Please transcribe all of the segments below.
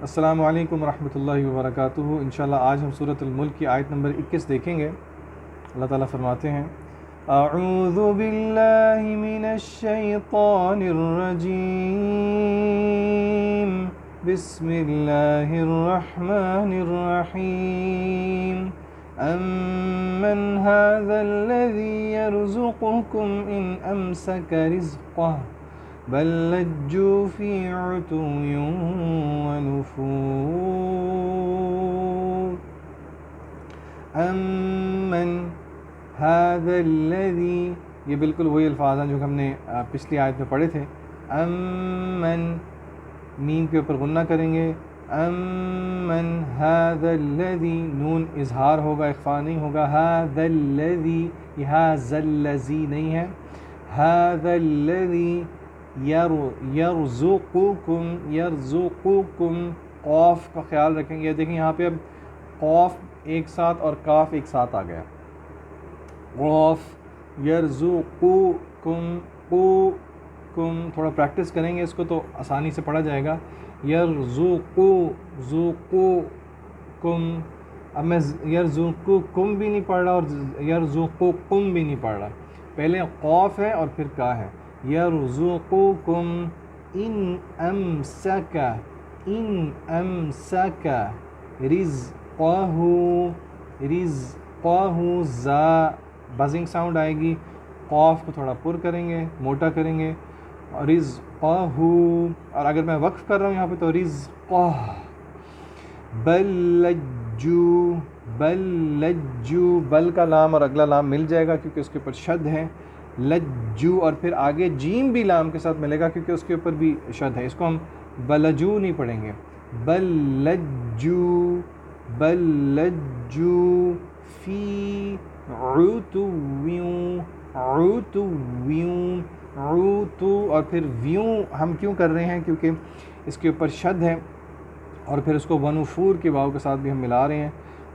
السلام علیکم ورحمۃ اللہ وبرکاتہ۔ انشاءاللہ آج ہم سورۃ الملک کی آیت نمبر 21 دیکھیں گے۔ اللہ تعالیٰ فرماتے ہیں اعوذ باللہ من الشیطان الرجیم بسم اللہ الرحمن الرحیم امن هذا الذی یرزقکم ان امسک رزقہ بل لجوا فی عتو ونفور امن هذا الذی، یہ بالکل وہی الفاظ ہیں جو ہم نے پچھلی آیت میں پڑھے تھے۔ امن، میم کے اوپر غنہ کریں گے، امن هذا الذی، نون اظہار ہوگا، اخفا نہیں ہوگا، هذا الذی، یہ هذا الذی نہیں ہے، هذا الذی یرزقکم، قاف کا خیال رکھیں گے۔ دیکھیں یہاں پہ اب قاف ایک ساتھ اور کاف ایک ساتھ آ گیا۔ قاف یرزقکم، تھوڑا پریکٹس کریں گے اس کو تو آسانی سے پڑھا جائے گا۔ یرزقکم، اب میں یرزقکم بھی نہیں پڑھ رہا اور یرزقکم بھی نہیں پڑھ رہا، پہلے قاف ہے اور پھر کا ہے۔ یرزقکم ان امسک رزقہ، زا بزنگ ساؤنڈ آئے گی، قاف کو تھوڑا پر کریں گے، موٹا کریں گے، رزقہ، اور اگر میں وقف کر رہا ہوں یہاں پہ تو رزقہ، بل لجو، بل کا لام اور اگلا لام مل جائے گا کیونکہ اس کے اوپر شد ہے، لجو، اور پھر آگے جیم بھی لام کے ساتھ ملے گا کیونکہ اس کے اوپر بھی شد ہے، اس کو ہم بلجو نہیں پڑھیں گے، بل لجو فی عتو، اور پھر ویوں ہم کیوں کر رہے ہیں؟ کیونکہ اس کے اوپر شد ہے، اور پھر اس کو ونفور کے واو کے ساتھ بھی ہم ملا رہے ہیں،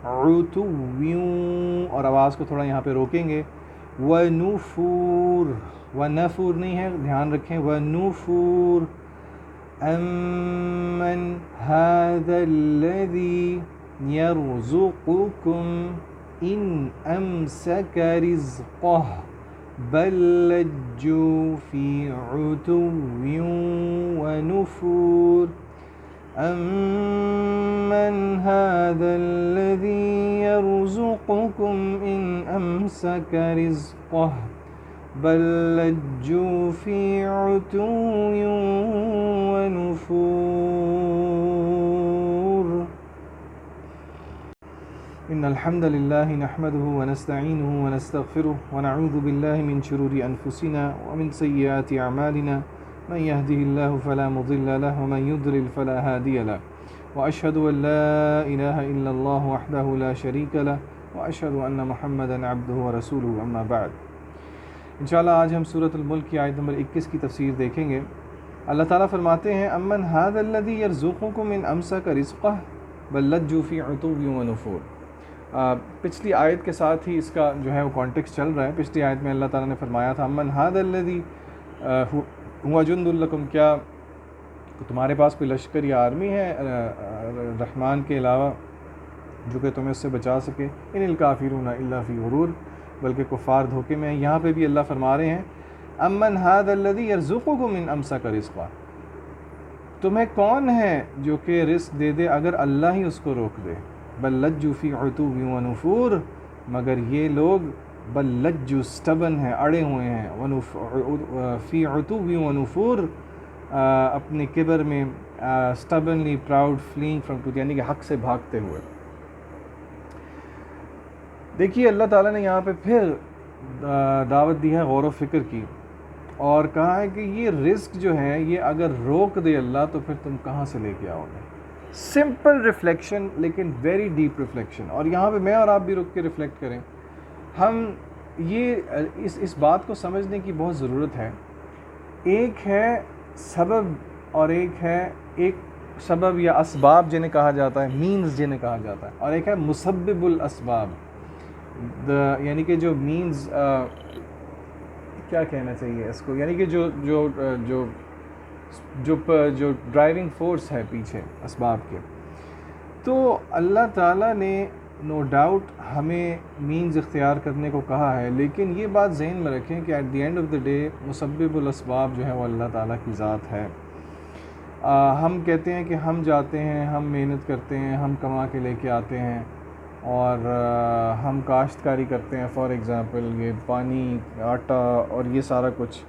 عتو، اور آواز کو تھوڑا یہاں پہ روکیں گے، ونفور، ونفور نہیں ہے، دھیان رکھیں، ونفور امن هذا الذی یرزقکم ان امسک رزقہ بل لجوا فی عتو ونفور امن هذا الذی یرزقکم ان امسک رزقہ بل لجوا فی عتو ونفور ان الحمد للہ نحمده ونستعینه ونستغفره ونعوذ باللہ من شرور انفسنا ومن سیئات اعمالنا من يهده الله فلا مضل له ومن يضلل فلا هادي له واشهد ان لا اله الا الله وحده لا شريك له واشهد ان محمدا عبده ورسوله اما بعد۔ انشاءاللہ آج ہم سورۃ الملک کی آیت نمبر 21 کی تفسیر دیکھیں گے۔ اللہ تعالیٰ فرماتے ہیں امن هذا الذی یرزقکم ان امسک رزقہ بل لجوا فی عتو ونفور۔ پچھلی آیت کے ساتھ ہی اس کا جو ہے وہ کانٹیکسٹ چل رہا ہے۔ پچھلی آیت میں اللہ تعالیٰ نے فرمایا تھا امن هذا الذی هو جند لکم، کیا تمہارے پاس کوئی لشکر یا آرمی ہے رحمان کے علاوہ جو کہ تمہیں اس سے بچا سکے؟ ان الکافرون الا فی غرور، بلکہ کفار دھوکے میں ہیں۔ یہاں پہ بھی اللہ فرما رہے ہیں امن هذا الذی یرزقکم ان امسک رزقہ، تمہیں کون ہے جو کہ رزق دے دے اگر اللہ ہی اس کو روک دے؟ بل لجوا فی عتو ونفور، مگر یہ لوگ بل لجوا سٹبن ہیں، اڑے ہوئے ہیں، فی عتو ونفور، اپنے کبر میں، سٹبنلی پراؤڈ، فلینگ فرام ٹروتھ، یعنی کہ حق سے بھاگتے ہوئے۔ دیکھیے اللہ تعالیٰ نے یہاں پہ پھر دعوت دی ہے غور و فکر کی، اور کہا ہے کہ یہ رزق جو ہے یہ اگر روک دے اللہ تو پھر تم کہاں سے لے کے آؤ گے؟ سمپل ریفلیکشن لیکن ویری ڈیپ ریفلیکشن، اور یہاں پہ میں اور آپ بھی رک کے ریفلیکٹ کریں۔ ہم یہ اس بات کو سمجھنے کی بہت ضرورت ہے۔ ایک ہے سبب اور ایک سبب یا اسباب جنہیں کہا جاتا ہے، مینز جنہیں کہا جاتا ہے، اور ایک ہے مسبب الاسباب، یعنی کہ جو مینز کیا کہنا چاہیے اس کو، یعنی کہ جو جو ڈرائیونگ فورس ہے پیچھے اسباب کے. تو اللہ تعالیٰ نے نو ڈاؤٹ ہمیں مینز اختیار کرنے کو کہا ہے، لیکن یہ بات ذہن میں رکھیں کہ at the end of the day مسبب الاسباب جو ہے وہ اللہ تعالیٰ کی ذات ہے. ہم کہتے ہیں کہ ہم جاتے ہیں، ہم محنت کرتے ہیں، ہم کما کے لے کے آتے ہیں اور ہم کاشتکاری کرتے ہیں. فار ایگزامپل یہ پانی، آٹا اور یہ سارا کچھ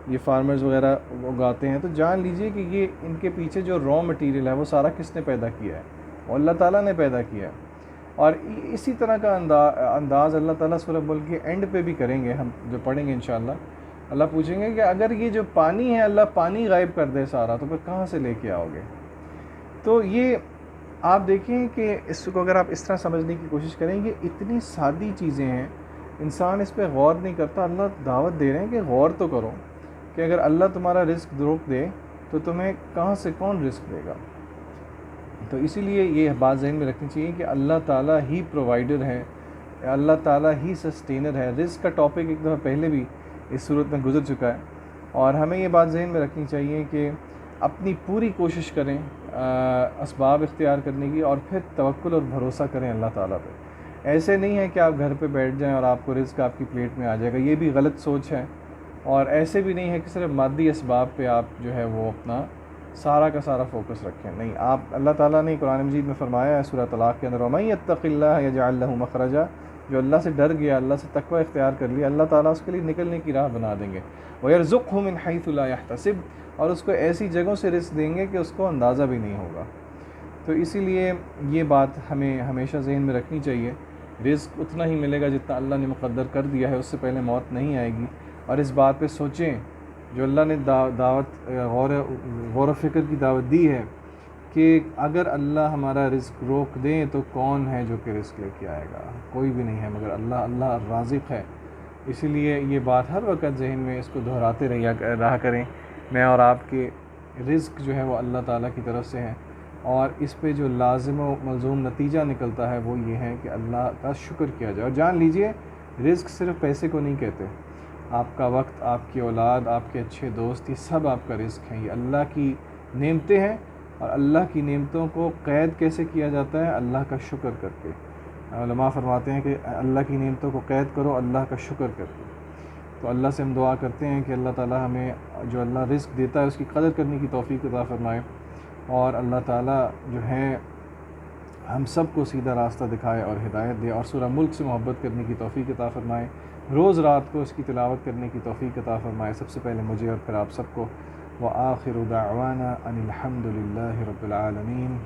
یہ فارمرز وغیرہ اگاتے ہیں، تو جان لیجئے کہ یہ ان کے پیچھے جو را مٹیریل ہے وہ سارا کس نے پیدا کیا ہے؟ وہ اللہ تعالیٰ نے پیدا کیا ہے. اور اسی طرح کا انداز اللہ تعالیٰ سورہ ملک کے اینڈ پہ بھی کریں گے، ہم جو پڑھیں گے انشاءاللہ. اللہ پوچھیں گے کہ اگر یہ جو پانی ہے اللہ پانی غائب کر دے سارا، تو پھر کہاں سے لے کے آؤ گے؟ تو یہ آپ دیکھیں کہ اس کو اگر آپ اس طرح سمجھنے کی کوشش کریں گے، اتنی سادی چیزیں ہیں، انسان اس پہ غور نہیں کرتا. اللہ دعوت دے رہے ہیں کہ غور تو کرو کہ اگر اللہ تمہارا رزق روک دے تو تمہیں کہاں سے کون رزق دے گا؟ تو اسی لیے یہ بات ذہن میں رکھنی چاہیے کہ اللہ تعالیٰ ہی پرووائڈر ہے، اللہ تعالیٰ ہی سسٹینر ہے. رزق کا ٹاپک ایک دفعہ پہلے بھی اس صورت میں گزر چکا ہے، اور ہمیں یہ بات ذہن میں رکھنی چاہیے کہ اپنی پوری کوشش کریں اسباب اختیار کرنے کی، اور پھر توکل اور بھروسہ کریں اللہ تعالیٰ پہ. ایسے نہیں ہے کہ آپ گھر پہ بیٹھ جائیں اور آپ کو رزق آپ کی پلیٹ میں آ جائے گا، یہ بھی غلط سوچ ہے. اور ایسے بھی نہیں ہے کہ صرف مادی اسباب پہ آپ جو ہے وہ اپنا سارا کا سارا فوکس رکھیں. نہیں، آپ اللہ تعالیٰ نے قرآن مجید میں فرمایا ہے سورہ طلاق کے اندر، وَمَن يَتَّقِ اللَّهَ يَجْعَل لَهُ مَخْرَجًا، جو اللہ سے ڈر گیا، اللہ سے تقوی اختیار کر لیا، اللہ تعالیٰ اس کے لیے نکلنے کی راہ بنا دیں گے. وَيَرْزُقْهُ مِنْ حَيْثُ لَا يَحْتَسِبُ، اور اس کو ایسی جگہوں سے رزق دیں گے کہ اس کو اندازہ بھی نہیں ہوگا. تو اسی لیے یہ بات ہمیں ہمیشہ ذہن میں رکھنی چاہیے، رزق اتنا ہی ملے گا جتنا اللہ نے مقدر کر دیا ہے، اس سے پہلے موت نہیں آئے گی. اور اس بات پہ سوچیں، جو اللہ نے دعوت غور و فکر کی دعوت دی ہے کہ اگر اللہ ہمارا رزق روک دیں تو کون ہے جو کہ رزق لے کے آئے گا؟ کوئی بھی نہیں ہے مگر اللہ رازق ہے. اسی لیے یہ بات ہر وقت ذہن میں اس کو دہراتے رہا کریں. میں اور آپ کے رزق جو ہے وہ اللہ تعالیٰ کی طرف سے ہے، اور اس پہ جو لازم و ملزوم نتیجہ نکلتا ہے وہ یہ ہے کہ اللہ کا شکر کیا جائے. اور جان لیجئے رزق صرف پیسے کو نہیں کہتے، آپ کا وقت، آپ کی اولاد، آپ کے اچھے دوست، یہ سب آپ کا رزق ہیں. یہ اللہ کی نعمتیں ہیں، اور اللہ کی نعمتوں کو قید کیسے کیا جاتا ہے؟ اللہ کا شکر کر کے. علماء فرماتے ہیں کہ اللہ کی نعمتوں کو قید کرو اللہ کا شکر کر کے. تو اللہ سے ہم دعا کرتے ہیں کہ اللہ تعالیٰ ہمیں جو اللہ رزق دیتا ہے اس کی قدر کرنے کی توفیق عطا فرمائے، اور اللہ تعالیٰ جو ہے ہم سب کو سیدھا راستہ دکھائے اور ہدایت دے، اور سورہ ملک سے محبت کرنے کی توفیق عطا فرمائے، روز رات کو اس کی تلاوت کرنے کی توفیق عطا فرمائے. سب سے پہلے مجھے اور پھر آپ سب کو. وآخر دعوانا ان الحمد للہ رب العالمین.